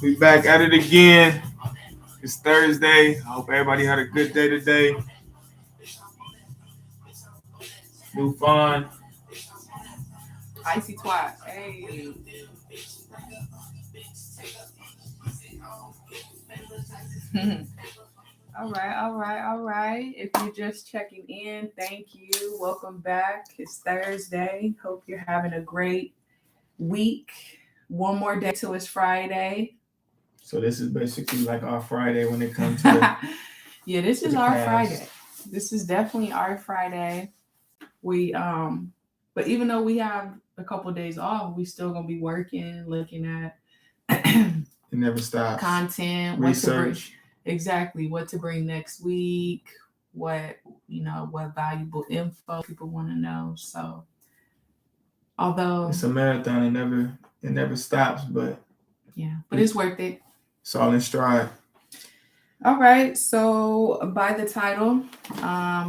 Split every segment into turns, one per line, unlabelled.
We back at it again. It's Thursday. I hope everybody had a good day today. New fun.
Icy twat. Hey. All right. If you're just checking in, thank you. Welcome back. It's Thursday. Hope you're having a great week. One more day till it's Friday.
So this is basically like our Friday when it comes to the
Yeah, this
to
is
the
our
cast.
Friday. This is definitely our Friday. We but even though we have a couple of days off, we still gonna be working, looking at
It never stops.
content,
Research.
what to bring next week, what valuable info people want to know. So although
It's a marathon. It never stops, but
yeah, but it's worth it.
it's all in stride.
All right, so by the title,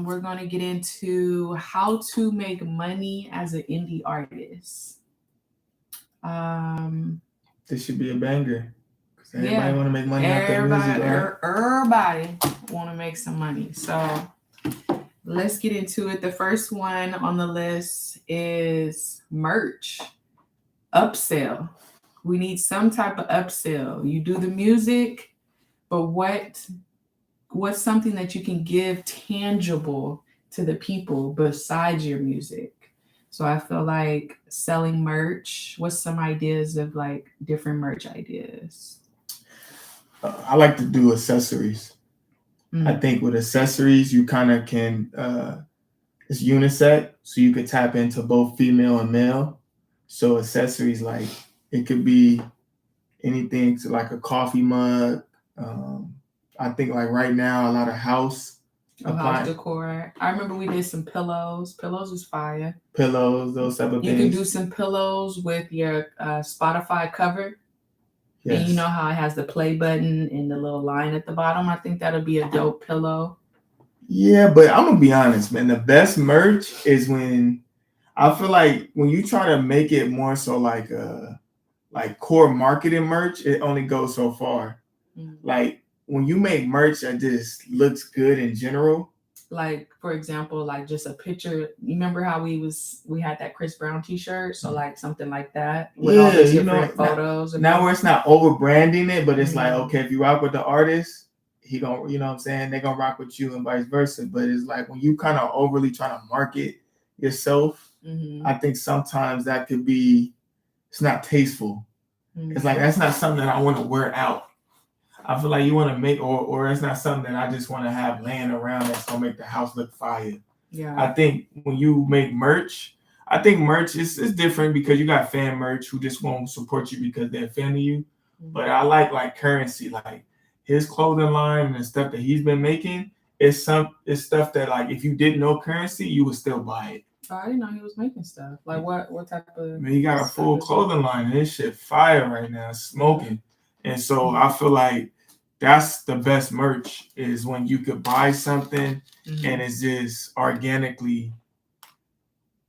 we're going to get into how to make money as an indie artist. Um,
This should be a banger. Cause everybody
Yeah.
want to make money off their music, right?
Everybody want to make some money. So let's get into it. The first one on the list is merch, upsell. We need some type of upsell. You do the music, but what's something that you can give tangible to the people besides your music? So I feel like selling merch. What's some ideas of like different merch ideas?
I like to do accessories. I think with accessories, you kind of can, it's unisex, so you could tap into both female and male. So accessories, like it could be anything to like a coffee mug. I think like right now, a lot of house
House decor. I remember we did some pillows. Pillows was fire.
pillows, those type of
You
things.
can do some pillows with your Spotify cover.
Yes.
And you know how it has the play button and the little line at the bottom? I think that'll be a dope pillow.
Yeah, but I'm gonna be honest, man. The best merch is when I feel like when you try to make it more so like core marketing merch, it only goes so far. Like when you make merch that just looks good in general.
Like for example, like just a picture. You remember how we had that Chris Brown T-shirt? So like something like that with all these different photos.
Now where it's not over branding it, but it's like okay, if you rock with the artist, he gonna, you know what I'm saying, they gonna rock with you and vice versa. But it's like when you kind of overly trying to market yourself, I think sometimes that could be, it's not tasteful. It's like that's not something that I want to wear out. I feel like you want to make, or it's not something that I just want to have laying around that's gonna make the house look fire.
Yeah.
I think when you make merch, I think merch is different because you got fan merch who just won't support you because they're a fan of you. But I like currency, like his clothing line and the stuff that he's been making. It's stuff that like if you didn't know currency, you would still buy it.
Oh, I didn't know he was making stuff. Like what type of?
I mean, he got a full clothing line and this shit fire right now, it's smoking. And so I feel like that's the best merch is when you could buy something and it's just organically,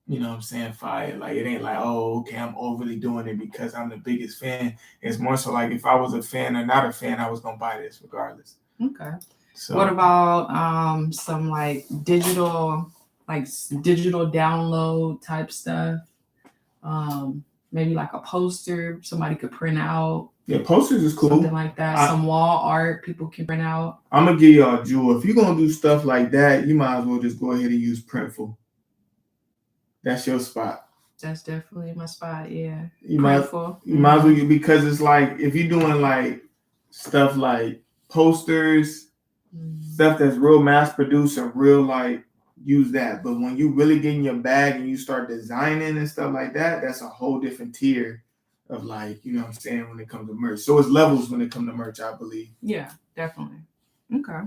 you know what I'm saying, fire. Like it ain't like, oh, okay, I'm overly doing it because I'm the biggest fan. It's more so like if I was a fan or not a fan, I was gonna buy this regardless.
Okay.
So
what about some like digital download type stuff? Maybe like a poster somebody could print out.
Yeah, posters is cool.
Something like that. Some wall art people can print out.
I'm gonna give y'all a jewel. If you're gonna do stuff like that, you might as well just go ahead and use Printful. That's your spot.
That's definitely my spot. Yeah.
You might as well, because it's like if you're doing like stuff like posters, stuff that's real mass produced and real like use that. But when you really get in your bag and you start designing and stuff like that, that's a whole different tier of like, you know what I'm saying, when it comes to merch. So it's levels when it comes to merch, I believe.
Yeah, definitely. Okay.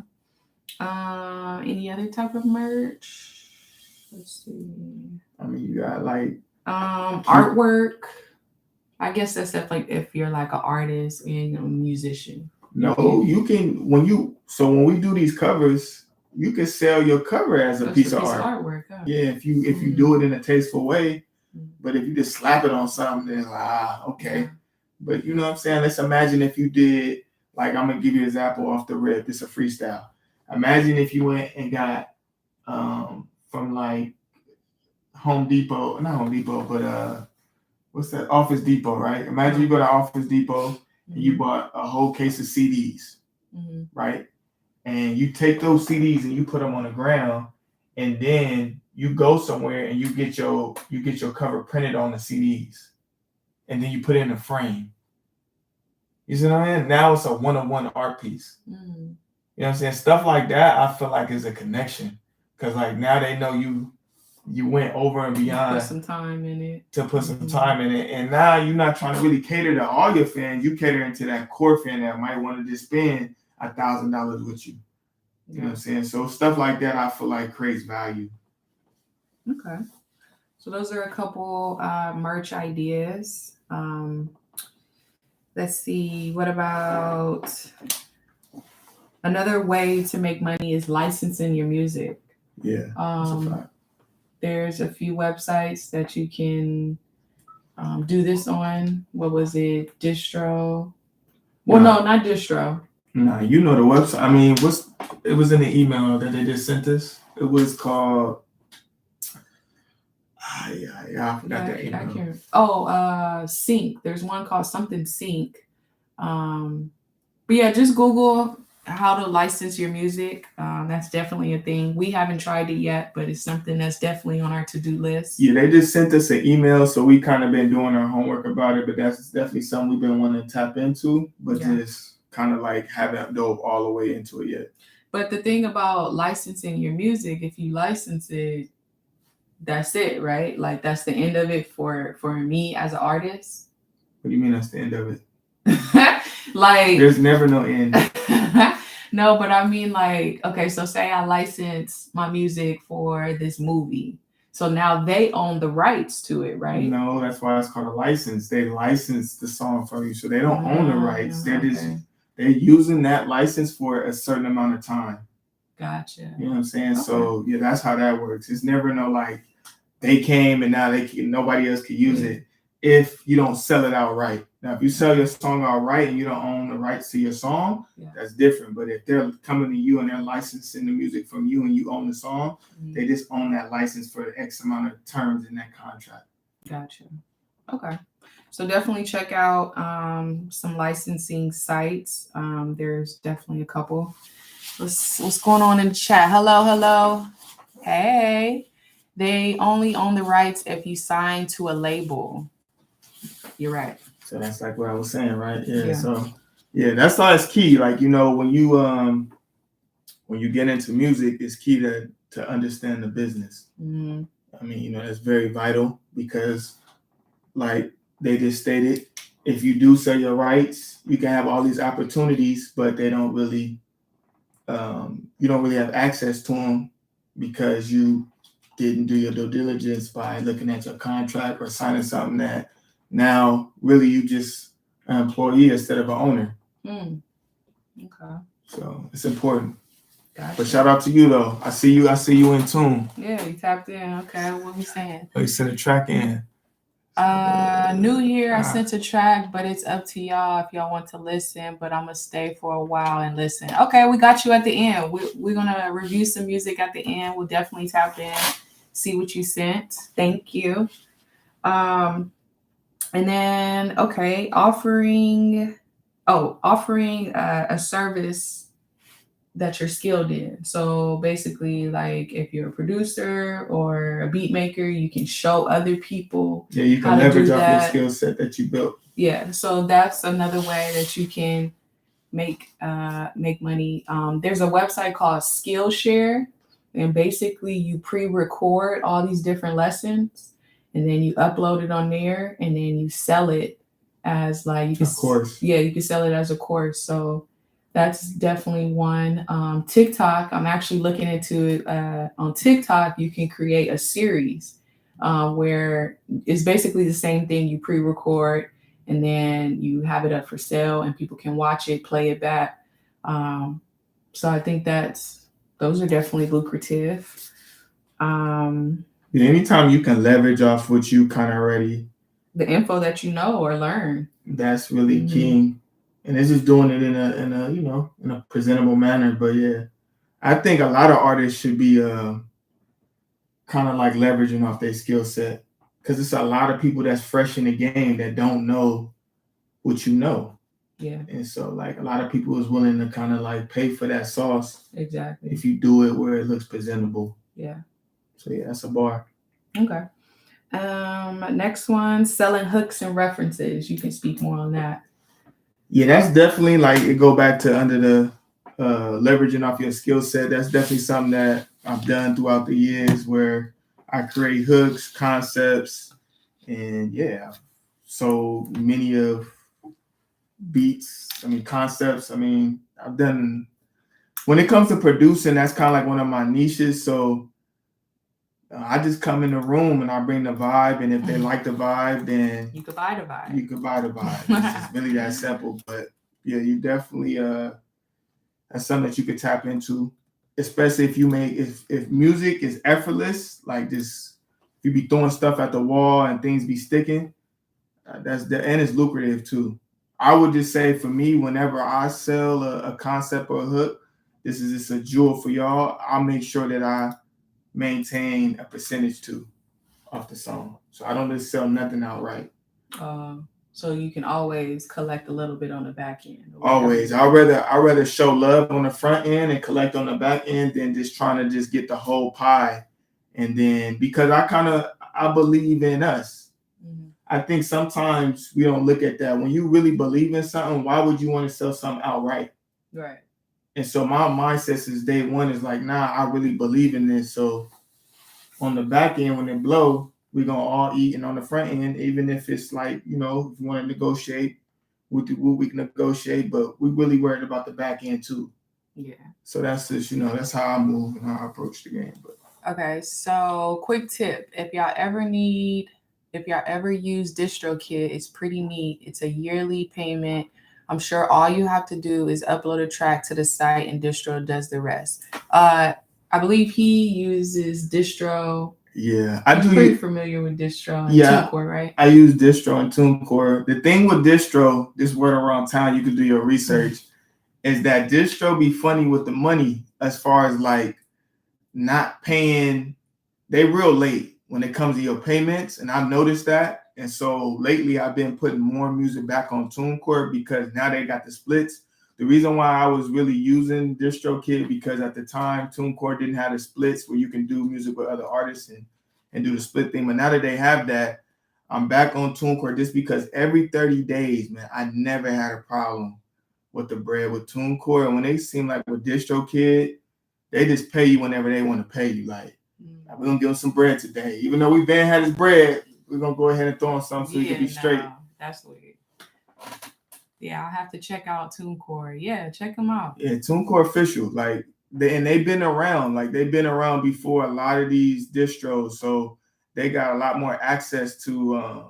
Any other type of merch? Let's see.
I mean, you got like
artwork. I guess that's like if you're like an artist and a musician.
No, you can when we do these covers, you can sell your cover as a piece of
artwork. Huh?
Yeah, if you do it in a tasteful way. But if you just slap it on something, then like, okay. But you know what I'm saying? Let's imagine if you did, like, I'm gonna give you an example off the rip. It's a freestyle. Imagine if you went and got from like Home Depot, not Home Depot, but what's that? Office Depot, right? Imagine you go to Office Depot and you bought a whole case of CDs, right? And you take those CDs and you put them on the ground, and then you go somewhere and you get your cover printed on the CDs, and then you put it in a frame. You see what I mean? Now it's a one-on-one art piece. You know what I'm saying? Stuff like that, I feel like is a connection, because like now they know you went over and beyond.
Put some time in it.
To put some time in it, and now you're not trying to really cater to all your fans. You catering to that core fan that might want to just spend $1,000 with you. You know what I'm saying? So stuff like that, I feel like creates value.
Okay. So those are a couple merch ideas. Let's see. What about another way to make money is licensing your music?
Yeah. That's a fact.
There's a few websites that you can do this on. What was it? Distro? Well, no, not Distro.
Nah, you know the website. I mean, it was in the email that they just sent us. It was called. I forgot that email.
Sync. There's one called something Sync. But yeah, just Google how to license your music. That's definitely a thing. We haven't tried it yet, but it's something that's definitely on our to-do list.
Yeah, they just sent us an email, so we kind of been doing our homework about it, but that's definitely something we've been wanting to tap into, but just kind of like haven't dove all the way into it yet.
But the thing about licensing your music, if you license it, that's it, right? Like that's the end of it for me as an artist.
What do you mean that's the end of it?
Like
there's never no end.
No, but I mean like, okay, so say I license my music for this movie. So now they own the rights to it, right?
No, that's why it's called a license. They license the song from you. So they don't own the rights. They're using that license for a certain amount of time.
Gotcha.
You know what I'm saying? Okay. So yeah, that's how that works. It's never no like they came and now nobody else can use it if you don't sell it outright. Now, if you sell your song outright and you don't own the rights to your song, that's different. But if they're coming to you and they're licensing the music from you and you own the song, they just own that license for X amount of terms in that contract.
Gotcha. Okay. So definitely check out some licensing sites. There's definitely a couple. What's going on in the chat? Hello. Hey. They only own the rights if you sign to a label. You're right.
So that's like what I was saying, right? Yeah. So yeah, that's why it's key. Like, you know, when you get into music, it's key to understand the business. Mm-hmm. I mean, you know, that's very vital because like they just stated, if you do sell your rights, you can have all these opportunities, but they don't really, you don't really have access to them because you didn't do your due diligence by looking at your contract or signing something that now really you just an employee instead of an owner.
Okay.
So it's important.
Gotcha.
But shout out to you though. I see you in tune.
Yeah, you tapped in. Okay, what we saying?
Oh, you sent a track in.
New year, I sent a track, but it's up to y'all if y'all want to listen, but I'm gonna stay for a while and listen. Okay, we got you at the end. We're gonna review some music at the end. We'll definitely tap in, see what you sent. Thank you. And then, okay, offering a service that you're skilled in. So basically, like if you're a producer or a beat maker, you can show other people.
Yeah, you can leverage off your skill set that you built.
Yeah, so that's another way that you can make money. There's a website called Skillshare, and basically you pre-record all these different lessons, and then you upload it on there, and then you sell it as like
a course.
Yeah, you can sell it as a course. So that's definitely one. TikTok, I'm actually looking into it. On TikTok, you can create a series where it's basically the same thing. You pre-record and then you have it up for sale and people can watch it, play it back. So I think those are definitely lucrative.
Anytime you can leverage off what you kind of already
the info that you know or learn.
That's really key. And it's just doing it in a you know, in a presentable manner. But yeah, I think a lot of artists should be kind of like leveraging off their skill set, because it's a lot of people that's fresh in the game that don't know what you know.
Yeah.
And so like a lot of people is willing to kind of like pay for that sauce.
Exactly.
If you do it where it looks presentable.
Yeah.
So yeah, that's a bar.
Okay. Next one, selling hooks and references. You can speak more on that.
Yeah, that's definitely like it go back to under the leveraging off your skill set. That's definitely something that I've done throughout the years where I create hooks, concepts, and yeah, so many of beats. I mean, concepts. I mean, I've done when it comes to producing, that's kind of like one of my niches. So I just come in the room and I bring the vibe, and if they like the vibe, then
you could buy the vibe.
You could buy the vibe. It's just really that simple. But yeah, you definitely that's something that you could tap into, especially if you make if music is effortless, like just if you be throwing stuff at the wall and things be sticking, that's the and it's lucrative too. I would just say for me, whenever I sell a concept or a hook, this is just a jewel for y'all. I'll make sure that I maintain a percentage too off the song. So I don't just sell nothing outright.
So you can always collect a little bit on the back end.
Always. I'd rather show love on the front end and collect on the back end than just trying to just get the whole pie. And then because I believe in us. Mm-hmm. I think sometimes we don't look at that. When you really believe in something, why would you want to sell something outright?
Right.
And so my mindset since day one is like, nah, I really believe in this. So on the back end, when it blow, we're going to all eat. And on the front end, even if it's like, you know, if you want to negotiate, we can negotiate, but we really worried about the back end too.
Yeah.
So that's just, you know, that's how I move and how I approach the game. But
okay, so quick tip. If y'all ever use DistroKid, it's pretty neat. It's a yearly payment. I'm sure all you have to do is upload a track to the site and Distro does the rest. I believe he uses Distro.
Yeah,
I'm pretty familiar with Distro and TuneCore, right?
I use Distro and TuneCore. The thing with Distro, this word around town, you can do your research, is that Distro be funny with the money as far as like not paying. They real late when it comes to your payments, and I've noticed that. And so lately I've been putting more music back on TuneCore because now they got the splits. The reason why I was really using DistroKid because at the time TuneCore didn't have the splits where you can do music with other artists and do the split thing. But now that they have that, I'm back on TuneCore just because every 30 days, man, I never had a problem with the bread with TuneCore. And when they seem like with DistroKid, they just pay you whenever they want to pay you. Like, we're going to give them some bread today. Even though we've been had his bread, we're going to go ahead and throw him something so he can be straight.
That's weird. Yeah, I'll have to check out TuneCore. Yeah, check them out.
Yeah, TuneCore official. Like, they've been around. Like, they've been around before a lot of these distros. So they got a lot more access to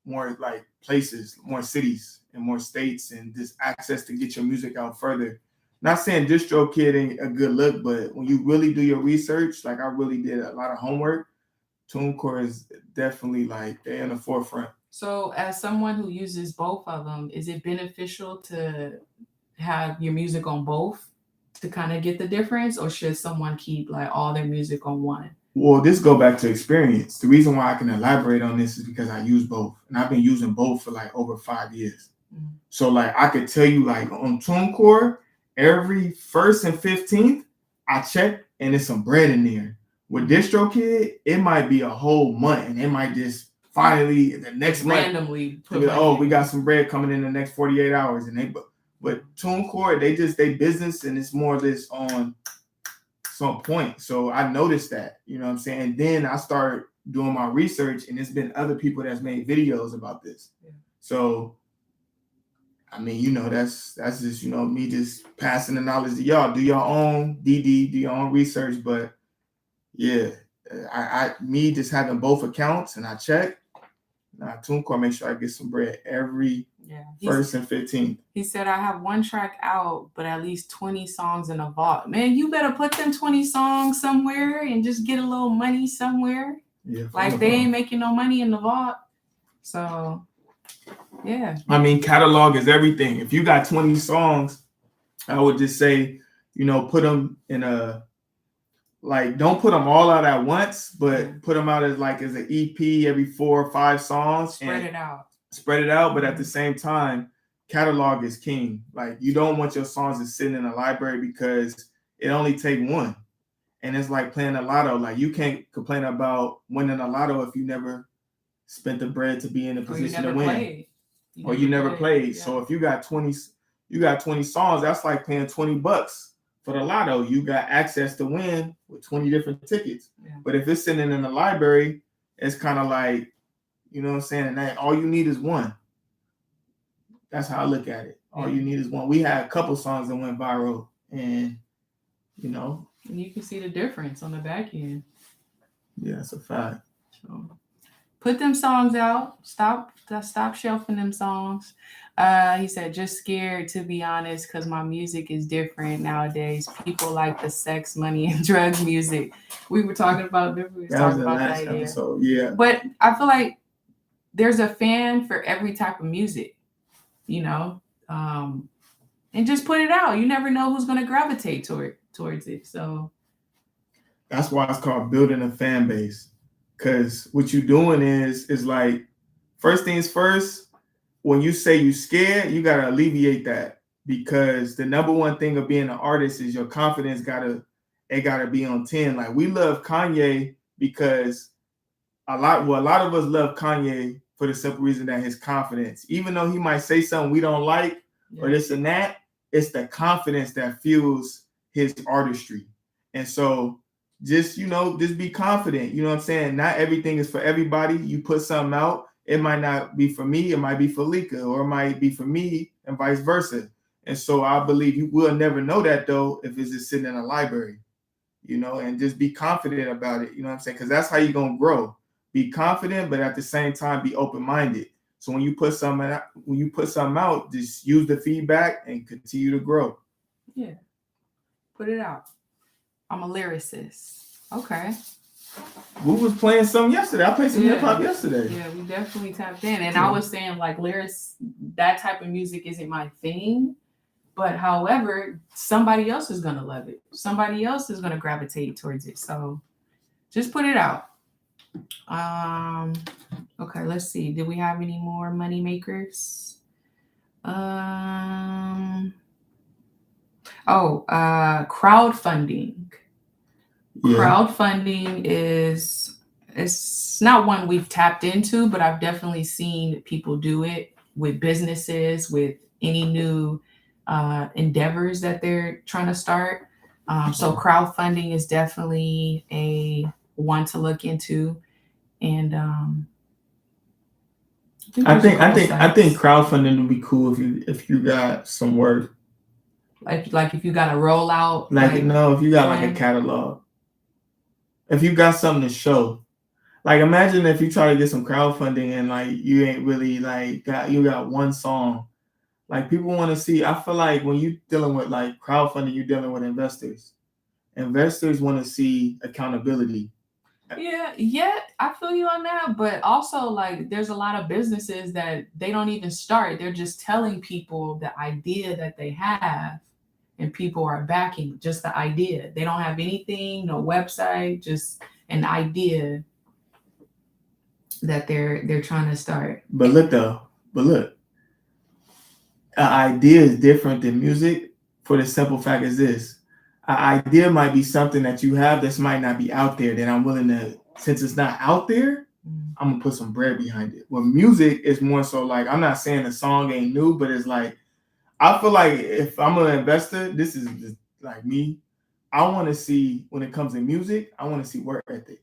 more like places, more cities and more states, and just access to get your music out further. Not saying DistroKid ain't a good look, but when you really do your research, like I really did a lot of homework, TuneCore is definitely like they're in the forefront.
So as someone who uses both of them, is it beneficial to have your music on both to kind of get the difference, or should someone keep like all their music on one?
Well, this go back to experience. The reason why I can elaborate on this is because I use both, and I've been using both for like over 5 years. Mm-hmm. So like I could tell you like on TuneCore, every 1st and 15th, I check and there's some bread in there. With DistroKid, it might be a whole month, and it might just finally the next
randomly
month, we got some bread coming in the next 48 hours, and but TuneCore, they business, and it's more or less on some point. So I noticed that, you know what I'm saying? And then I started doing my research, and it's been other people that's made videos about this. Yeah. So I mean, you know, that's just, you know, me just passing the knowledge to y'all. Do your own DD, do your own research. But yeah, me just having both accounts and I check. Now TuneCore, make sure I get some bread every 1st and 15th.
He said, I have one track out, but at least 20 songs in a vault. Man, you better put them 20 songs somewhere and just get a little money somewhere.
Yeah,
like they ain't making no money in the vault. So, yeah.
I mean, catalog is everything. If you got 20 songs, I would just say, put them in a, like, don't put them all out at once, but put them out as an EP every 4 or 5 songs.
Spread it out.
But at the same time, catalog is king. Like, you don't want your songs to sit in a library because it only take one. And it's like playing a lotto. Like, you can't complain about winning a lotto if you never spent the bread to be in a position to win. Or you never played. Yeah. So if you got 20 songs, that's like paying $20 for the lotto. You got access to win with 20 different tickets. Yeah. But if it's sitting in the library, it's kind of like, you know what I'm saying? And that, all you need is one. That's how I look at it. All you need is one. We had a couple songs that went viral, and
and you can see the difference on the back end.
Yeah, it's a fact.
So put them songs out. Stop shelving them songs. He said, just scared, to be honest, because my music is different nowadays. People like the sex, money, and drug music. We were talking about that.
Last episode. Yeah.
But I feel like there's a fan for every type of music, and just put it out. You never know who's going to gravitate towards it. So
that's why it's called building a fan base. Because what you're doing is like, first things first, when you say you're scared, you got to alleviate that. Because the number one thing of being an artist is your confidence got to be on 10. Like, we love Kanye because a lot of us love Kanye for the simple reason that his confidence, even though he might say something we don't like or this and that, it's the confidence that fuels his artistry. And so just be confident. You know what I'm saying? Not everything is for everybody. You put something out, it might not be for me, it might be for Lika, or it might be for me, and vice versa. And so I believe you will never know that, though, if it's just sitting in a library, and just be confident about it. You know what I'm saying? Because that's how you're going to grow. Be confident, but at the same time, be open-minded. So when you put something out, just use the feedback and continue to grow.
Yeah. Put it out. I'm a lyricist. Okay.
We was playing some yesterday. I played some hip hop yesterday.
Yeah, we definitely tapped in. And I was saying, like, lyrics, that type of music isn't my thing. But however, somebody else is going to love it. Somebody else is going to gravitate towards it. So just put it out. Okay, let's see. Did we have any more money makers? Crowdfunding. Yeah. Crowdfunding it's not one we've tapped into, but I've definitely seen people do it with businesses, with any new endeavors that they're trying to start. So crowdfunding is definitely a one to look into. And
I think crowdfunding would be cool if you got some work.
Like if you got a rollout.
If you got like a catalog. If you got something to show. Like, imagine if you try to get some crowdfunding and like you ain't really you got one song. Like, people want to see. I feel like when you're dealing with like crowdfunding, you're dealing with investors. Investors want to see accountability.
Yeah, I feel you on that. But also, like, there's a lot of businesses that they don't even start. They're just telling people the idea that they have, and people are backing just the idea. They don't have anything, no website, just an idea that they're trying to start.
But look, an idea is different than music for the simple fact is this. An idea might be something that you have that might not be out there that I'm willing to, since it's not out there, I'm going to put some bread behind it. Well, music is more so like, I'm not saying the song ain't new, but it's like, I feel like if I'm an investor, this is just like me. I want to see, when it comes to music, I want to see work ethic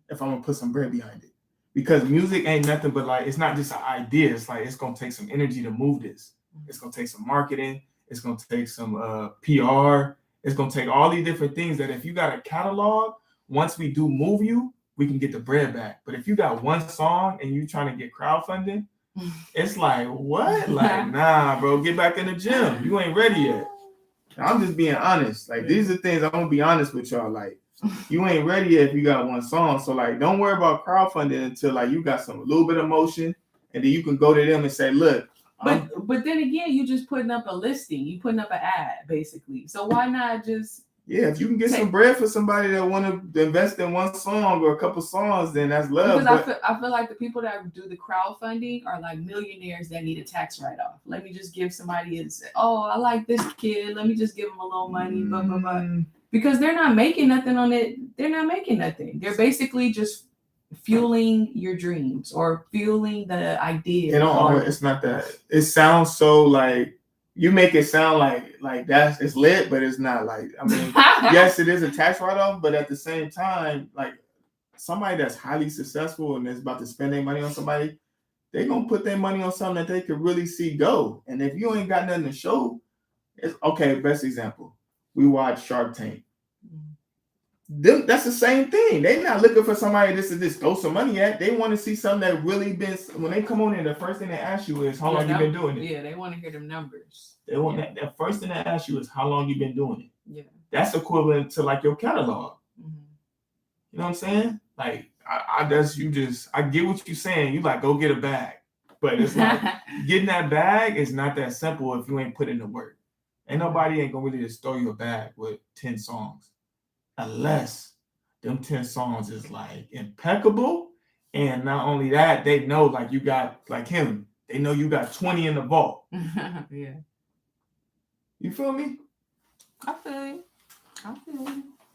if I'm going to put some bread behind it. Because music ain't nothing but like, it's not just an idea. It's like, it's going to take some energy to move this. It's going to take some marketing. It's going to take some PR. It's going to take all these different things that if you got a catalog, once we do move you, we can get the bread back. But if you got one song and you trying to get crowdfunding, it's like, what? Like, nah, bro, get back in the gym. You ain't ready yet. I'm just being honest. Like, these are things I'm going to be honest with y'all. Like, you ain't ready yet if you got one song. So, like, don't worry about crowdfunding until, like, you got a little bit of motion. and then you can go to them and say, look.
But then again, you just putting up a listing. You putting up an ad, basically. So why not just...
Yeah, if you can get some bread for somebody that want to invest in one song or a couple songs, then that's love.
Because I feel like the people that do the crowdfunding are like millionaires that need a tax write-off. Let me just give somebody and say, oh, I like this kid. Let me just give him a little money, blah, blah, blah. Because they're not making nothing on it. They're not making nothing. They're basically just fueling your dreams or fueling the idea.
It's not that. It sounds so like, you make it sound like it's lit, but it's not. Like, I mean, yes, it is a tax write-off, but at the same time, like somebody that's highly successful and is about to spend their money on somebody, they're gonna put their money on something that they could really see go. And if you ain't got nothing to show, it's okay. Best example, we watch Shark Tank. That's the same thing. They're not looking for somebody to just throw some money at. They want to see something that really been. When they come on in, the first thing they ask you is how long you been doing it.
Yeah, they want to hear them numbers.
They want that. The first thing they ask you is how long you been doing it.
Yeah,
that's equivalent to like your catalog.
Mm-hmm.
You know what I'm saying? Like I get what you're saying. You like go get a bag, but it's like getting that bag is not that simple if you ain't put in the work. Ain't nobody ain't gonna really just throw you a bag with 10 songs. Unless them 10 songs is like impeccable. And not only that, they know like you got like him. They know you got 20 in the vault.
Yeah.
You feel me?
I feel you. I'm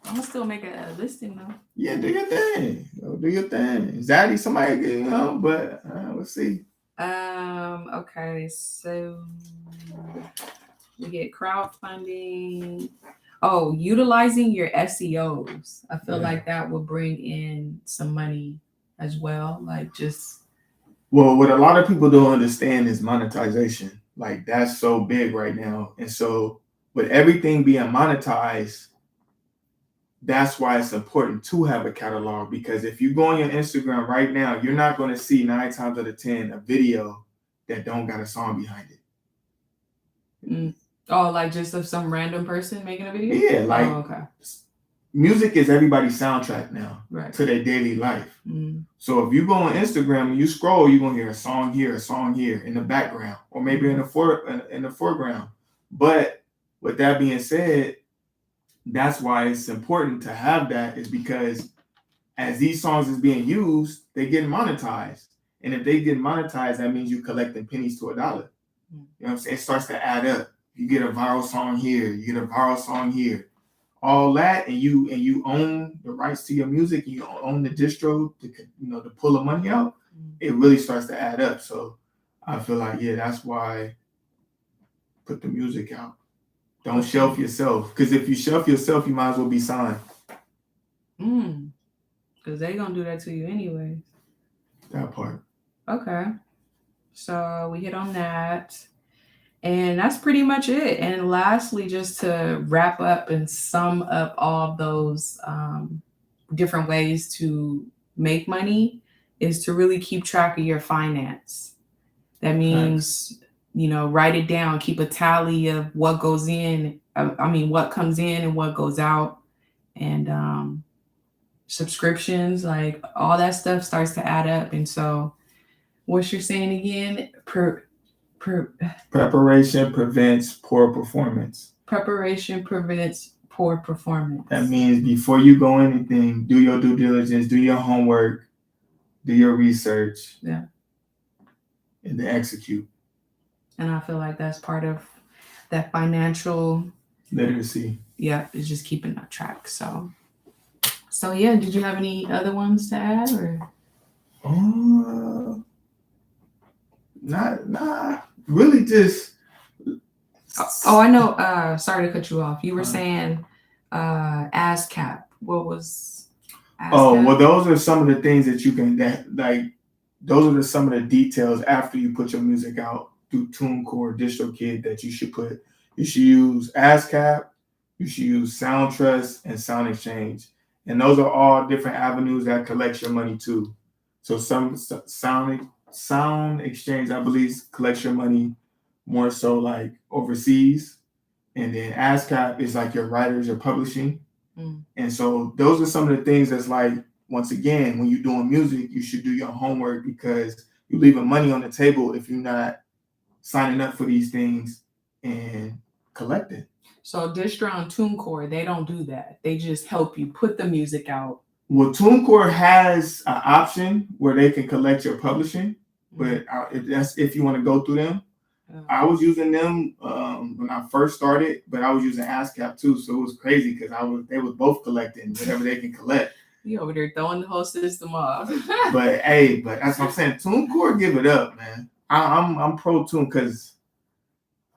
gonna still make a listing though.
Yeah, do your thing. Do your thing. Zaddy, somebody, but let's see.
Okay, so we get crowdfunding. Oh, utilizing your SEOs. I feel like that will bring in some money as well. Like just.
Well, what a lot of people don't understand is monetization. Like that's so big right now. And so with everything being monetized, that's why it's important to have a catalog. Because if you go on your Instagram right now, you're not going to see 9 times out of 10 a video that don't got a song behind it.
Mm. Oh, like just of some random person making a video?
Yeah, like
okay.
Music is everybody's soundtrack now
to
their daily life.
Mm.
So if you go on Instagram and you scroll, you're gonna hear a song here in the background, or maybe in the foreground. But with that being said, that's why it's important to have that, is because as these songs is being used, they get monetized. And if they get monetized, that means you collecting pennies to $1. You know what I'm saying? It starts to add up. You get a viral song here, you get a viral song here. All that, and you own the rights to your music, you own the distro to pull the money out. It really starts to add up. So I feel like that's why put the music out. Don't shelf yourself, because if you shelf yourself, you might as well be signed.
Because they gonna do that to you anyway.
That part.
Okay, so we hit on that. And that's pretty much it. And lastly, just to wrap up and sum up all of those different ways to make money, is to really keep track of your finance. That means, write it down, keep a tally of what goes in. What comes in and what goes out. And subscriptions, like all that stuff starts to add up. And so what you're saying again,
preparation prevents poor performance.
Preparation prevents poor performance.
That means before you go anything, do your due diligence, do your homework, do your research.
Yeah.
And then execute.
And I feel like that's part of that financial
literacy.
Yeah, it's just keeping that track. So yeah, did you have any other ones to add, or?
Not really, just.
Oh, I know. Sorry to cut you off. You were saying ASCAP. What was ASCAP?
Oh, well, those are some of the things that you can, those are some of the details after you put your music out through TuneCore, DistroKid, that you should put. You should use ASCAP, you should use SoundTrust, and Sound Exchange. And those are all different avenues that collect your money too. So some Sound Exchange, I believe, collects your money more so like overseas. And then ASCAP is like your writers, your publishing. And so those are some of the things that's like, once again, when you're doing music, you should do your homework, because you leaving money on the table if you're not signing up for these things and collecting.
So Distro and TuneCore, they don't do that. They just help you put the music out.
Well, TuneCore has an option where they can collect your publishing, but that's if you want to go through them. I was using them when I first started, but I was using ASCAP too, so it was crazy because they was both collecting whatever they can collect.
You over there throwing the whole system off.
but that's what I'm saying. TuneCore, give it up, man. I'm pro Tune because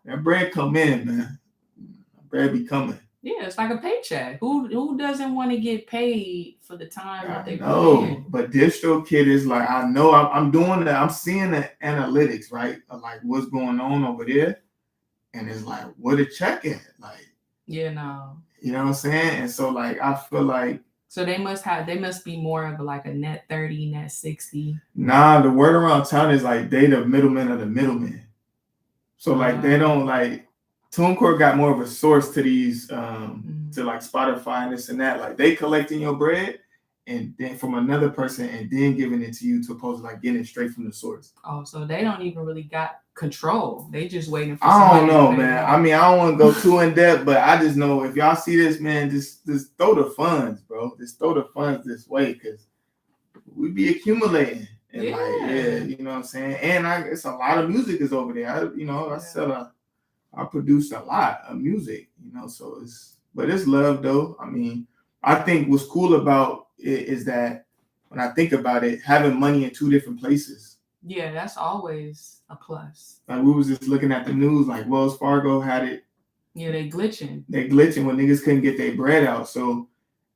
that bread come in, man. Bread be coming.
Yeah, it's like a paycheck. Who doesn't want to get paid for the time that they put in?
But DistroKid is like, I know I'm doing that. I'm seeing the analytics, right? Of like what's going on over there. And it's like, what a check at? Like,
yeah, no.
You know what I'm saying? And so like I feel like
so they must be more of like a net 30, net 60.
Nah, the word around town is like they the middlemen of the middlemen. So like they don't like TuneCore got more of a source to these to like Spotify and this and that. Like they collecting your bread and then from another person and then giving it to you to opposed to like getting it straight from the source.
Oh, so they don't even really got control. They just waiting for
I don't know, man. I mean, I don't want to go too in depth, but I just know if y'all see this, man, just throw the funds, bro. Just throw the funds this way because we be accumulating. And you know what I'm saying? And it's a lot of music is over there. I produce a lot of music, you know, so it's love though. I mean, I think what's cool about it is that when I think about it, having money in two different places.
Yeah, that's always a plus.
Like we was just looking at the news, like Wells Fargo had it.
Yeah, they glitching
when niggas couldn't get their bread out. So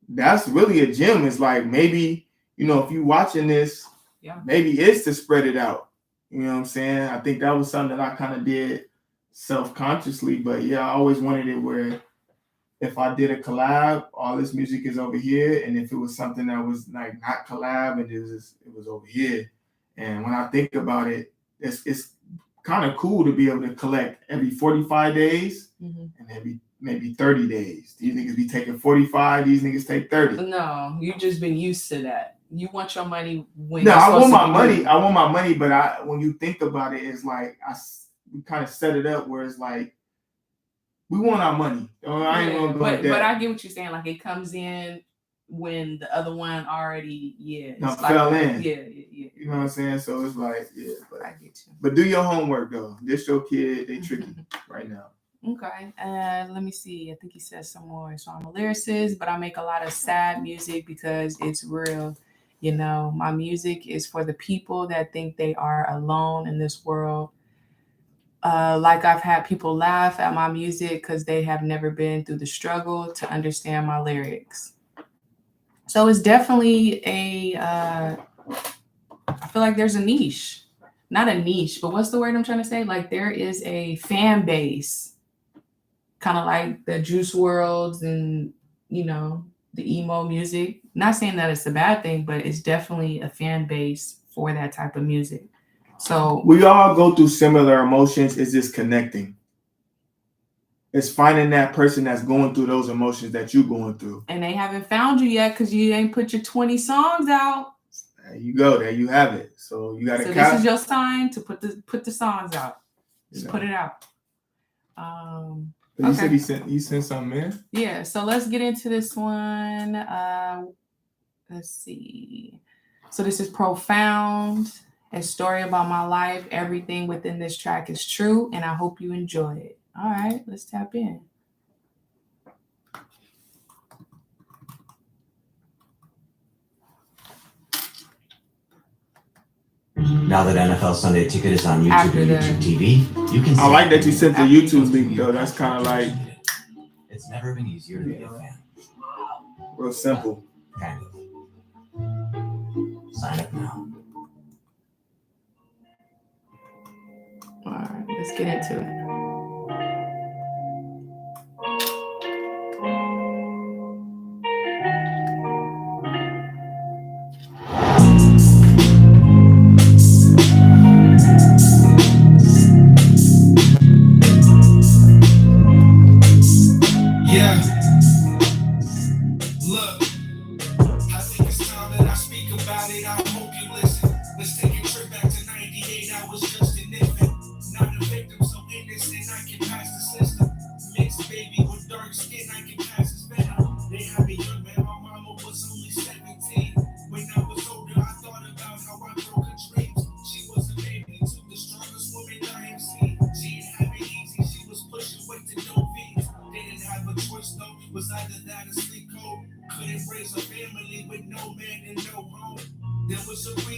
that's really a gem. It's like maybe, you know, if you watching this, maybe it's to spread it out. You know what I'm saying? I think that was something that I kind of did self-consciously, but I always wanted it where if I did a collab, all this music is over here, and if it was something that was like not collab and it was over here. And when I think about it, it's kind of cool to be able to collect every 45 days and every maybe 30 days. These niggas be taking 45, these niggas take 30.
No, you just been used to that. You want your money when
I want my money. I want my money, but when you think about it, it's like we kind of set it up where it's like we want our money. I ain't gonna go
but I get what you're saying. Like it comes in when the other one already
fell in.
Yeah.
You know what I'm saying? So it's like
but I get you.
But do your homework though. DistroKid, they tricky right now.
Okay. Let me see. I think he says some more. So I'm a lyricist, but I make a lot of sad music because it's real. You know, my music is for the people that think they are alone in this world. Like I've had people laugh at my music because they have never been through the struggle to understand my lyrics. So it's definitely I feel like there's a niche. Not a niche, but what's the word I'm trying to say? Like there is a fan base, kind of like the Juice WRLDs and, you know, the emo music. Not saying that it's a bad thing, but it's definitely a fan base for that type of music. So
we all go through similar emotions. It's just connecting. It's finding that person that's going through those emotions that you're going through.
And they haven't found you yet because you ain't put your 20 songs out.
There you go. There you have it. So you got to.
So this is your time to put the songs out. Just put it out.
You said you sent something in?
Yeah. So let's get into this one. Let's see. So this is Profound. A story about my life. Everything within this track is true, and I hope you enjoy it. All right, let's tap in.
Now that NFL Sunday Ticket is on YouTube and YouTube TV, you can.
I like that you sent the YouTube link though. That's kind of like.
It's never been easier to be a fan.
Real simple.
Kind of. Sign up now.
All right, let's get into it.
Yeah. Look, I think it's time that I speak about it. I hope you listen. Let's take a trip back to 90.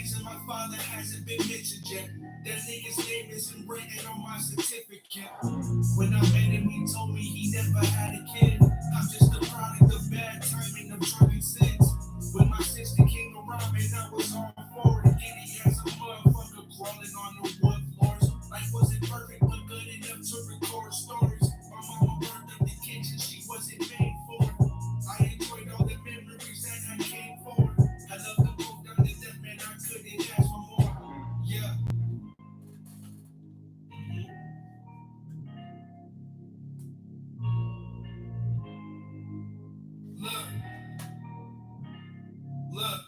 reason my father hasn't been mentioned yet. That nigga's name isn't written on my certificate. When I met him, he told me he never had a kid. I'm just a product of bad timing of drunken sins. When my sister came around, man, I was all for it. Giddy as a motherfucker crawling on the wood floors. Life wasn't perfect, but good enough to record stories. My mama burned up the kitchen, she wasn't made for it. I enjoyed all the memories that I came for. I love the book down to death, man, I couldn't ask for more. Yeah. Look.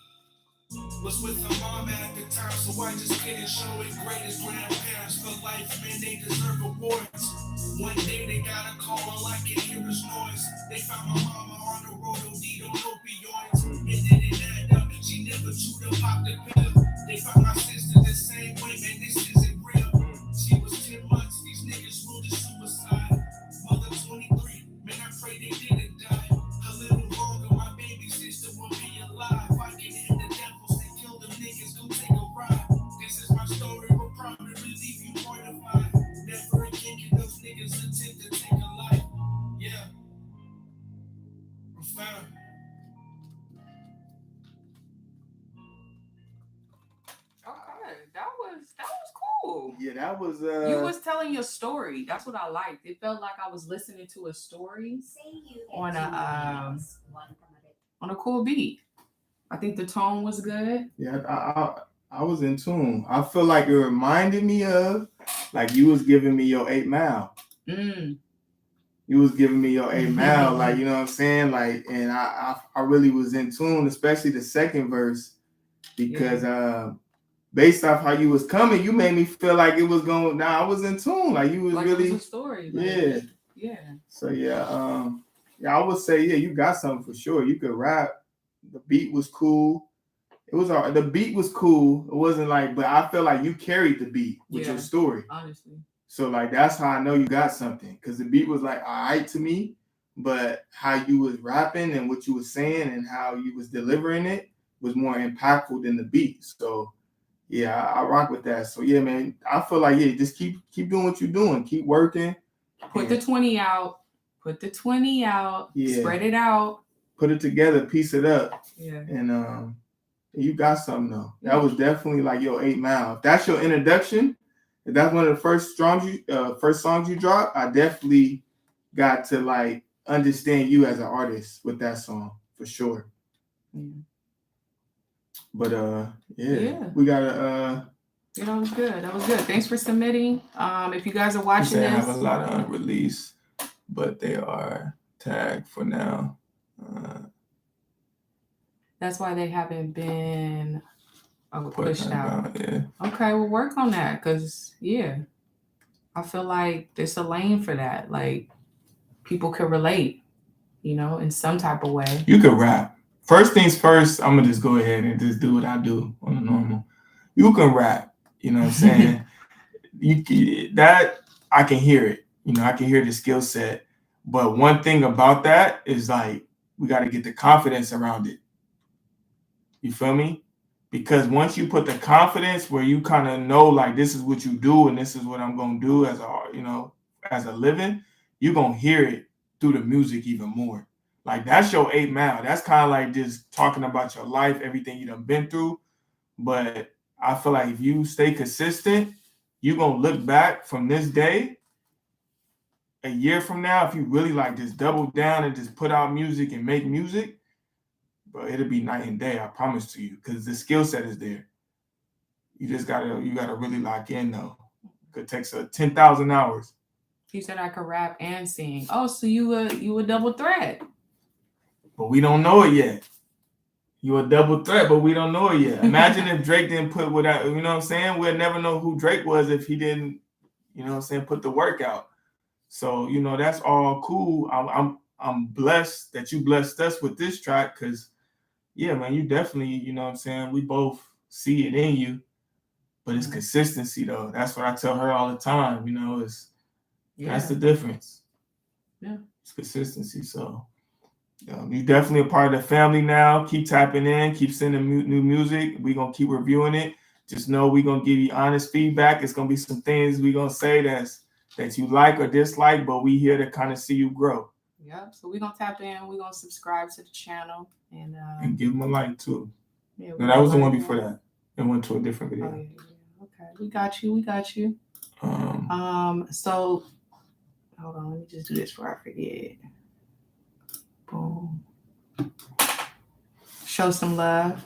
Was with her mom at the time, so I just couldn't show it. Greatest grandparents for life, man, they deserve awards. One day they got a call, all I can hear is noise. They found my mama on the road, OD on opioids. It didn't add up, she never chewed or popped a pill. They found my sister the same way, man, this isn't real. She was 10 months, these niggas ruled a suicide. Mother 23, man, I pray they didn't die. A little longer, my baby sister will be alive. I can hit the devils, they kill them niggas, go take a ride. This is my story, will probably leave you mortified. Never again can those niggas attempt to take a life. Yeah. Profound.
Okay, that was cool.
Yeah, that was
You was telling your story. That's what I liked. It felt like I was listening to a story on a cool beat. I think the tone was good.
Yeah, I was in tune. I feel like it reminded me of like you was giving me your 8 Mile. You was giving me your 8 Mile, like, you know what I'm saying? Like, and I really was in tune, especially the second verse, because based off how you was coming, you made me feel like it was going. Nah, I was in tune. Like you was
like
really
it was a story.
Like,
yeah.
So I would say you got something for sure. You could rap. The beat was cool. It was the beat was cool. It wasn't like, but I felt like you carried the beat with your story.
Honestly.
So like that's how I know you got something, because the beat was like all right to me, but how you was rapping and what you was saying and how you was delivering it was more impactful than the beat. So yeah, I rock with that. So yeah, man, I feel like just keep doing what you're doing. Keep working.
Put the 20 out. Put the 20 out.
Yeah.
Spread it out.
Put it together. Piece it up.
Yeah.
And you got something though. That was definitely like your 8 Mile. If that's your introduction, if that's one of the first songs you dropped, I definitely got to like understand you as an artist with that song for sure. But we gotta
that was good. That was good. Thanks for submitting. If you guys are watching this,
I have a lot of unreleased, but they are tagged for now.
That's why they haven't been pushed out.
Yeah.
Okay, we'll work on that, because I feel like there's a lane for that. Like people could relate, in some type of way.
You could rap. First things first, I'm gonna just go ahead and just do what I do on the normal. You can rap, you know what I'm saying? That I can hear it. I can hear the skill set. But one thing about that is like we got to get the confidence around it. You feel me? Because once you put the confidence where you kind of know like this is what you do and this is what I'm gonna do as a living, you're gonna hear it through the music even more. Like that's your 8 Mile. That's kind of like just talking about your life, everything you done been through. But I feel like if you stay consistent, you're gonna look back from this day a year from now, if you really like just double down and just put out music and make music, but it'll be night and day, I promise to you, because the skill set is there. You just gotta really lock in though. It takes 10,000 hours.
He said I could rap and sing. Oh, so you a double threat.
But we don't know it yet. You a double threat, but we don't know it yet. Imagine if Drake didn't put without, you know what I'm saying? We'll never know who Drake was if he didn't, put the work out. So, that's all cool. I'm blessed that you blessed us with this track, because yeah, man, you definitely, we both see it in you, but it's consistency though. That's what I tell her all the time, that's the difference.
Yeah.
It's consistency. So You're definitely a part of the family now. Keep tapping in, keep sending new music. We're going to keep reviewing it. Just know we're going to give you honest feedback. It's going to be some things we're going to say that you like or dislike, but we here to kind of see you grow.
Yep. So we're going to tap in. We're going to subscribe to the channel.
And give them a like, too.
Yeah,
no, that was the one before that. It went to a different video.
Oh, yeah. Okay. We got you. So, hold on. Let me just do this before I forget. Boom. Show some love.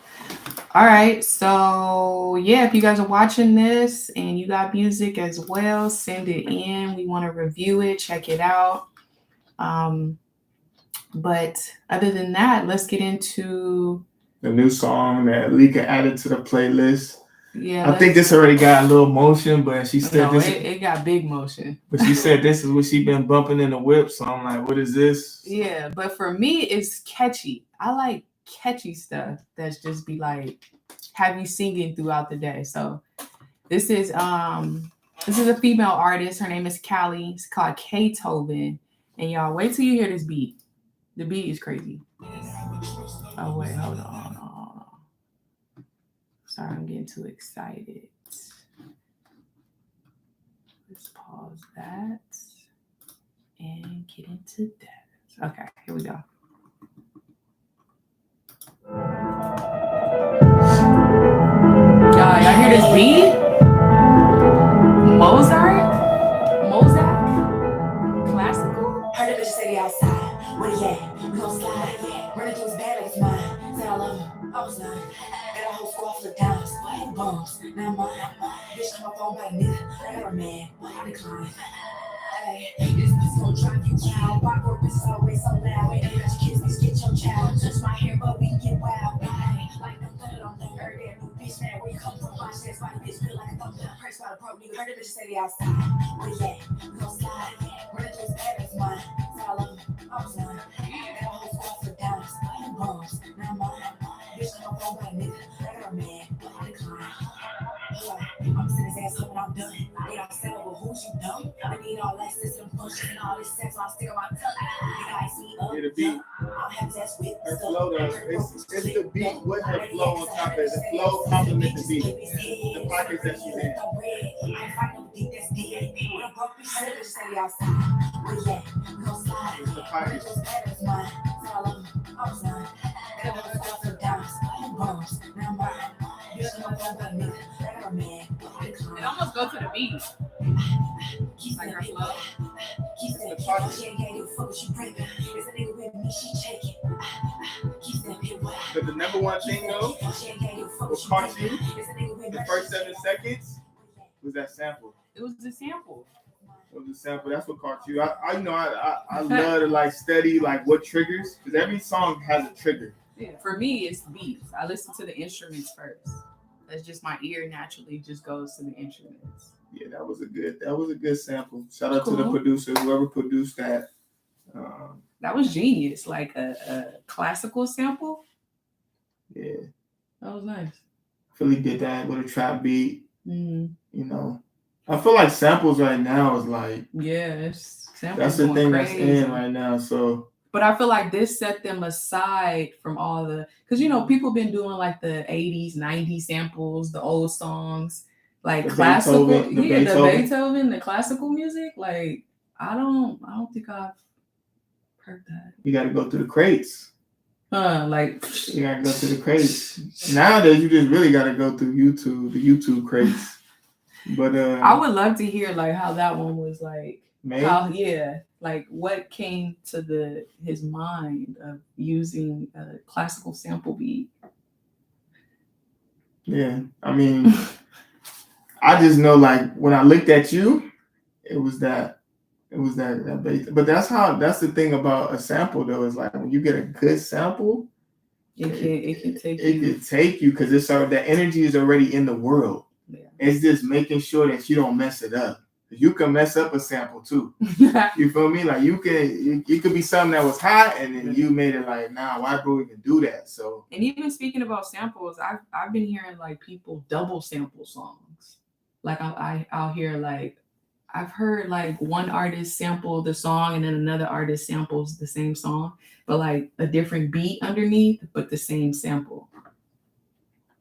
All right. So, yeah, if you guys are watching this and you got music as well, send it in. We want to review it, check it out. But other than that, let's get into
the new song that Lika added to the playlist.
Yeah,
I think this already got a little motion, but she said
it got big motion.
But she said this is what she been bumping in the whip. So I'm like, what is this?
Yeah, but for me, it's catchy. I like catchy stuff that's just be like have you singing throughout the day. So this is a female artist. Her name is Callie. It's called Beethoven. And y'all wait till you hear this beat. The beat is crazy. Oh wait, hold on. Sorry, I'm getting too excited. Let's pause that and get into that. Okay, here we go. Y'all hear this beat? Mozart? Classical?
Heard the bitch say outside. Where he at? We gon' slide. Running through his bag like it's mine. Said I love him. I was lying. And a whole squad full of dimes. Bums. Now mine. Bitch come up on my nigga. I got a man. I decline. Hey, this bitch gon' drive you wild. Rock or bitch is always so loud. Ain't got your kids, bitch, get your child. Touch my hair, but we get wild. Like them thunder on them. Heard that new bitch, man. Where you come from? Watch that spot, bitch, feel like a thumb down. Press by the broke nigga. Heard the bitch say they outside. Where you at? We gon' slide. Running through his bag like it's mine. Said I love him. I was lying. And a whole squad full of dimes. Bums. Now mine. Bitch come up on my nigga. I got a man. I decline. I'm sitting his ass up when I'm done. Wait, I'm settled with who you dumb. I need all that system function and all this sex, so I'll stick on my tongue. Nigga, ice me up.
Yeah, the beat.
I'll have sex with
her flow does. It's the beat with her flow on top of it. The flow complements the beat. The pockets that she's in.
I ain't fighting no dick that's dead. When I'm broke, bitch, shit, bitch, say outside. Where you at? We gon' slide.
It's the pockets.
Just better as mine. Said I love him. I was lying. And I was out for dimes. Bums. Now mine. Bitch, come up on my nigga. I got a man.
It almost go to the beat.
Keep
like
that
her
pit
flow.
Keep that pit. She ain't got you fuck, she breaking. It's a nigga with me, she shaking. Keep that pit.
But the number one thing though, what caught you the first 7 seconds was that sample.
It was the sample.
It was a sample. That's what caught you. I love to like study like what triggers, because every song has a trigger.
Yeah. For me, it's beats. I listen to the instruments first. That's just my ear naturally just goes to the instruments.
Yeah, that was a good sample. Shout out to the producers, whoever produced that.
That was genius. Like a classical sample.
Yeah,
that was nice.
Philly did that with a trap beat.
Mm-hmm.
You know, I feel like samples right now is like
that's
the thing
crazy.
That's in right now. So.
But I feel like this set them aside from all because people been doing like the 80s, 90s samples, the old songs, like the classical, Beethoven, the classical music. Like I don't think I've heard that.
You got to go through the crates.
You
gotta go through the crates. Nowadays, you just really got to go through YouTube, the YouTube crates. But
I would love to hear like how that one was like.
Made?
Like what came to his mind of using a classical sample beat?
Yeah, I mean, I just know like when I looked at you, it was that bass. But that's the thing about a sample though, is like when you get a good sample,
it can
take you because the energy is already in the world. Yeah. It's just making sure that you don't mess it up. You can mess up a sample too. You feel me? Like it could be something that was hot and then you made it like, nah, why bro even do that? So
and even speaking about samples, I've been hearing like people double sample songs. Like I'll hear like I've heard like one artist sample the song and then another artist samples the same song, but like a different beat underneath, but the same sample.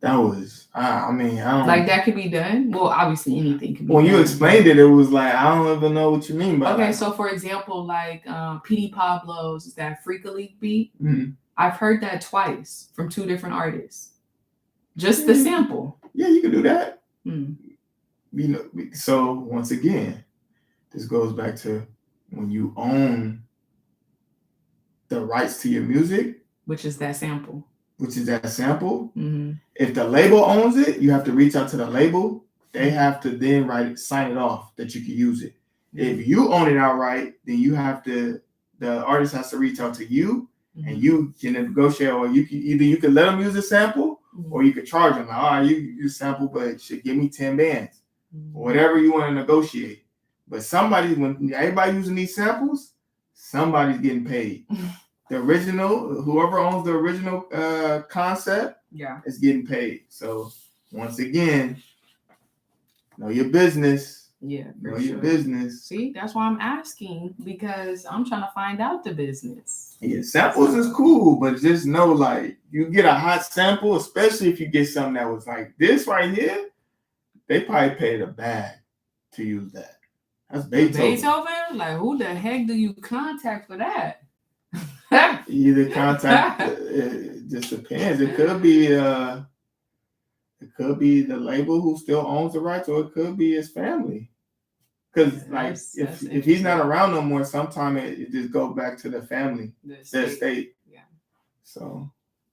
That was, I mean, I don't
like that could be done. Well, obviously anything can be
when
done.
you explained it, it was like, I don't even know what you mean by
okay,
like,
so for example, like PD Pablo's that Freaka League beat,
mm-hmm.
I've heard that twice from 2 different artists. Just the sample.
Yeah, you can do that.
Mm.
You know, so once again, this goes back to when you own the rights to your music,
which is that sample.
Mm-hmm. If the label owns it, you have to reach out to the label. They have to then sign it off that you can use it. Mm-hmm. If you own it outright, then you have to. The artist has to reach out to you, mm-hmm. and you can negotiate, or you can let them use a sample, mm-hmm. or you could charge them. Like, all right, you use sample, but should give me 10 bands, mm-hmm. or whatever you want to negotiate. But when everybody using these samples, somebody's getting paid. The original, whoever owns the original concept, is getting paid. So once again, know your business.
Yeah,
know your business.
See, that's why I'm asking, because I'm trying to find out the business.
Yeah, samples is cool, but just know, like, you get a hot sample, especially if you get something that was like this right here, they probably paid a bag to use that. That's Beethoven.
Like, who the heck do you contact for that?
Either contact, it just depends. It could be the label who still owns the rights, or it could be his family. Because if he's not around no more, sometime it just goes back to the family, the estate.
Yeah.
So.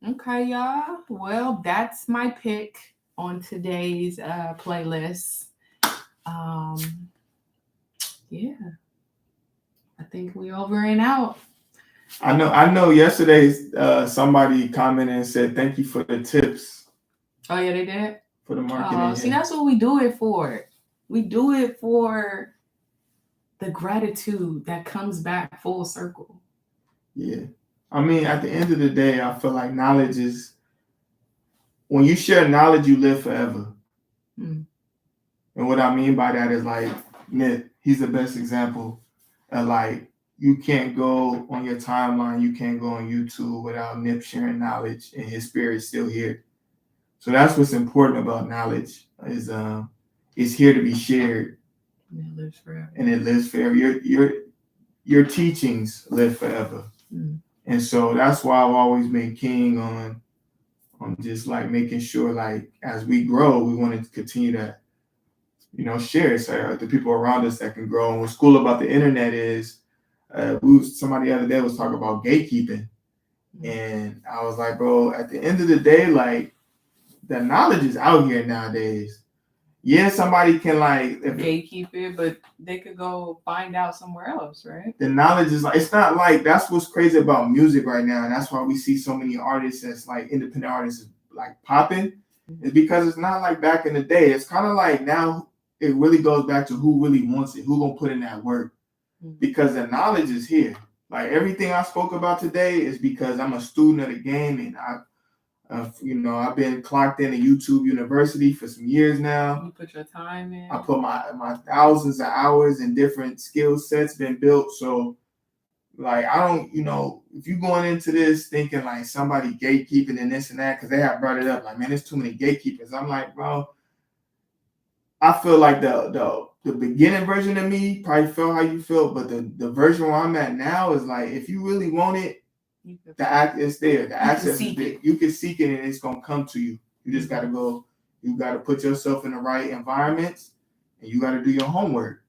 Okay, y'all. Well, that's my pick on today's playlist. Yeah. I think we over and out.
I know yesterday somebody commented and said, thank you for the tips.
Oh, yeah, they did?
For the marketing.
See, that's what we do it for. We do it for the gratitude that comes back full circle.
Yeah. I mean, at the end of the day, I feel like knowledge is, when you share knowledge, you live forever. Mm. And what I mean by that is like, Nip, he's the best example of like, you can't go on your timeline, you can't go on YouTube without Nip sharing knowledge, and his spirit's still here. So that's what's important about knowledge, is it's here to be shared.
And it lives forever.
And it lives forever. Your teachings live forever. Mm. And so that's why I've always been king on just like making sure, like, as we grow, we want to continue to, share it. So the people around us that can grow. And what's cool about the internet is, somebody the other day was talking about gatekeeping. And I was like, bro, at the end of the day, like, the knowledge is out here nowadays. Yeah, somebody can like
gatekeep it, but they could go find out somewhere else, right?
The knowledge is like, it's not like, that's what's crazy about music right now. And that's why we see so many artists that's like independent artists like popping. It's because it's not like back in the day. It's kind of like now it really goes back to who really wants it, who gonna put in that work. Because the knowledge is here. Like everything I spoke about today is because I'm a student of the game, and I've been clocked in at YouTube University for some years now.
You put your time in.
I put my thousands of hours and different skill sets been built. So like, I don't, if you're going into this thinking like somebody gatekeeping and this and that, because they have brought it up, like, man, there's too many gatekeepers. I'm like, bro, I feel like the beginning version of me probably felt how you felt, but the version where I'm at now is like, if you really want it, the act is there. The access is there. You can seek it, and it's gonna come to you. You just gotta go. You gotta put yourself in the right environments, and you gotta do your homework.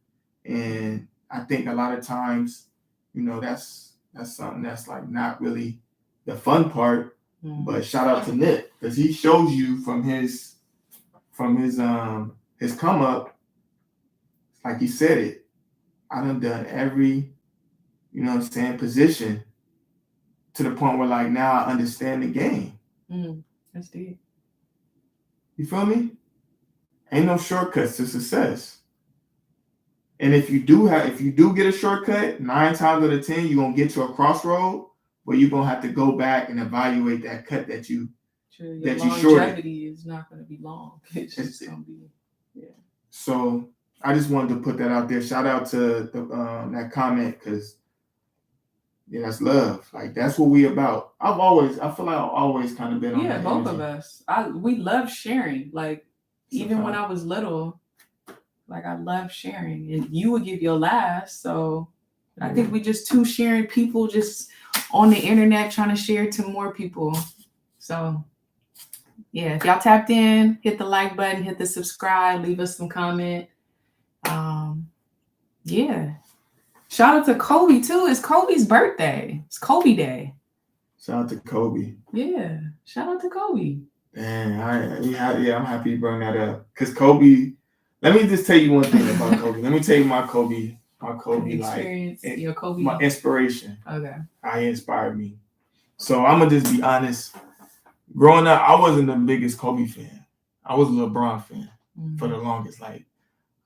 And I think a lot of times, that's something that's like not really the fun part. But shout out to Nick, because he shows you from his come up. Like he said it, I done every, position, to the point where like now I understand the game.
That's deep.
You feel me? Ain't no shortcuts to success. And if you do get a shortcut, 9 times out of 10, you're gonna get to a crossroad where you're gonna have to go back and evaluate that cut that you
longevity is not gonna be long. It's just gonna be, yeah.
So I just wanted to put that out there. Shout out to the, that comment, because yeah, that's love. Like that's what we about. I feel like I've always kind of been on that
both
energy.
of us. We love sharing. Like even when I was little, like I love sharing, and you would give your last. So I think we just two sharing people, just on the internet trying to share to more people. So yeah, if y'all tapped in, hit the like button, hit the subscribe, leave us some comment. Yeah. Shout out to Kobe too. It's Kobe's birthday. It's Kobe Day.
Shout out to Kobe.
Yeah. Shout out to Kobe.
Man, I'm happy you brought that up. Because Kobe, let me just tell you one thing about Kobe. Let me tell you my Kobe
experience,
like
your Kobe.
My inspiration.
Okay.
How he inspired me. So I'm gonna just be honest. Growing up, I wasn't the biggest Kobe fan. I was a LeBron fan for the longest. Like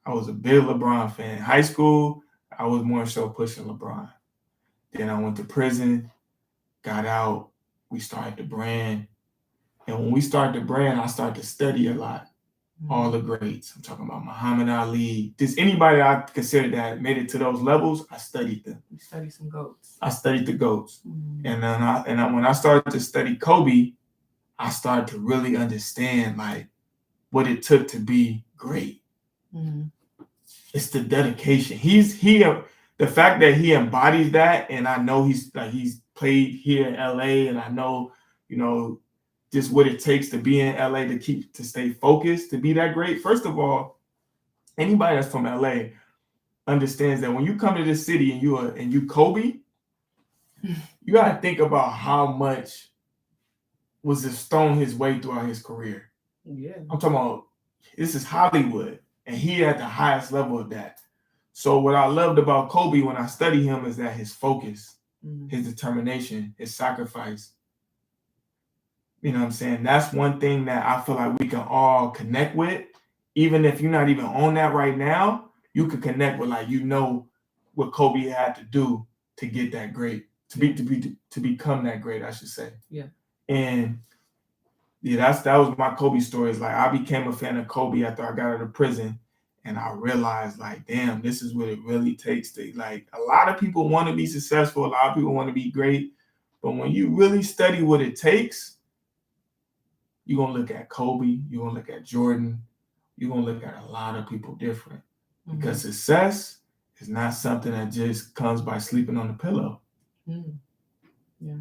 I was a big LeBron fan. High school, I was more so pushing LeBron. Then I went to prison, got out. We started the brand. And when we started the brand, I started to study a lot. All the greats. I'm talking about Muhammad Ali. Just anybody I consider that made it to those levels, I studied them.
You studied some GOATs.
I studied the GOATs. And then when I started to study Kobe, I started to really understand like what it took to be great. It's the dedication. The fact that he embodies that, and I know he's played here in LA, and I know, just what it takes to be in LA to stay focused, to be that great. First of all, anybody that's from LA understands that when you come to this city and you Kobe, you gotta think about how much was just thrown his way throughout his career.
Yeah.
I'm talking about, this is Hollywood, and he at the highest level of that. So what I loved about Kobe when I study him is that his focus, his determination, his sacrifice. You know what I'm saying? That's one thing that I feel like we can all connect with. Even if you're not even on that right now, you could connect with, like, what Kobe had to do to get that great, to become that great, I should say.
Yeah.
And yeah, that was my Kobe story. It's like I became a fan of Kobe after I got out of prison, and I realized, like, damn, this is what it really takes to, like, a lot of people want to be successful, a lot of people want to be great, but when you really study what it takes, you're going to look at Kobe, you're going to look at Jordan, you're going to look at a lot of people different. Because success is not something that just comes by sleeping on the pillow.
Yeah.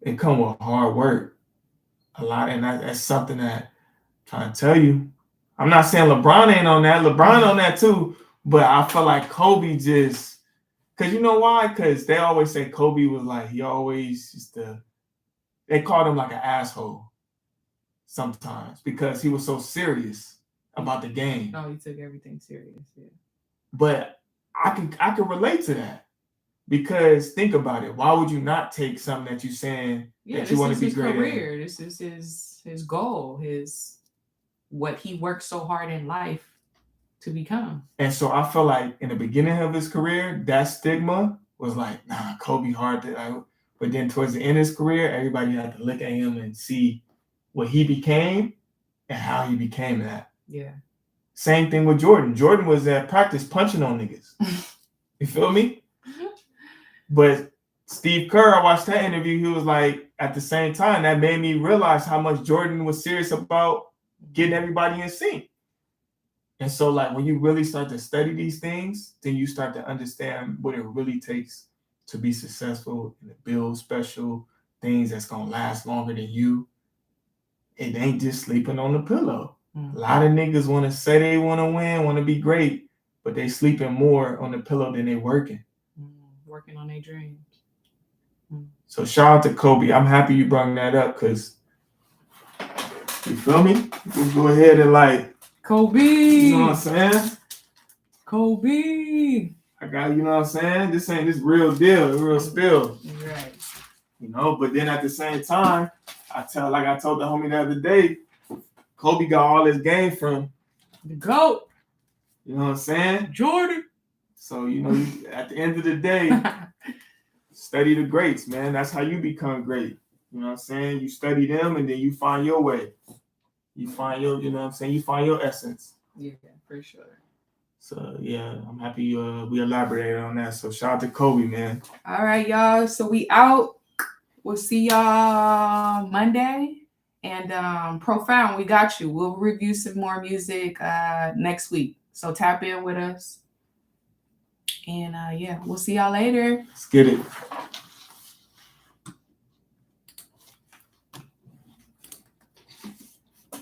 It comes with hard work. A lot, and that's something that I'm trying to tell you. I'm not saying LeBron ain't on that. LeBron on that too. But I feel like Kobe just, because you know why? Because they always say Kobe was like, he always they called him like an asshole sometimes because he was so serious about the game.
Oh, he took everything serious. Yeah.
But I can relate to that, because think about it. Why would you not take something that you're saying that you want to be great at?
Career. This is his goal, what he worked so hard in life to become. And
so I feel like in the beginning of his career, that stigma was like, nah, Kobe hard to. But then towards the end of his career, everybody had to look at him and see what he became and how he became that.
Yeah.
Same thing with Jordan. Jordan was at practice punching on niggas. You feel me? But Steve Kerr, I watched that interview. He was like, at the same time, that made me realize how much Jordan was serious about getting everybody in sync. And so, like, when you really start to study these things, then you start to understand what it really takes to be successful and to build special things that's going to last longer than you. It ain't just sleeping on the pillow. A lot of niggas want to say they want to win, want to be great, but they sleeping more on the pillow than they working.
Working on their dreams.
So shout out to Kobe. I'm happy you brought that up, because you feel me? Just go ahead and, like,
Kobe.
You know what I'm saying?
Kobe.
I got, you know what I'm saying? This ain't this real deal, real spill.
Right.
But then at the same time, I told the homie the other day, Kobe got all his game from
the GOAT.
You know what I'm saying?
Jordan. So,
at the end of the day, study the greats, man. That's how you become great. You know what I'm saying? You study them, and then you find your way. You find your, you know what I'm saying? You find your essence.
Yeah, for sure.
So yeah, I'm happy we elaborated on that. So shout out to Kobe, man.
All right, y'all. So we out. We'll see y'all Monday. And Profound, we got you. We'll review some more music next week. So tap in with us. And yeah, we'll see y'all later.
Let's get it.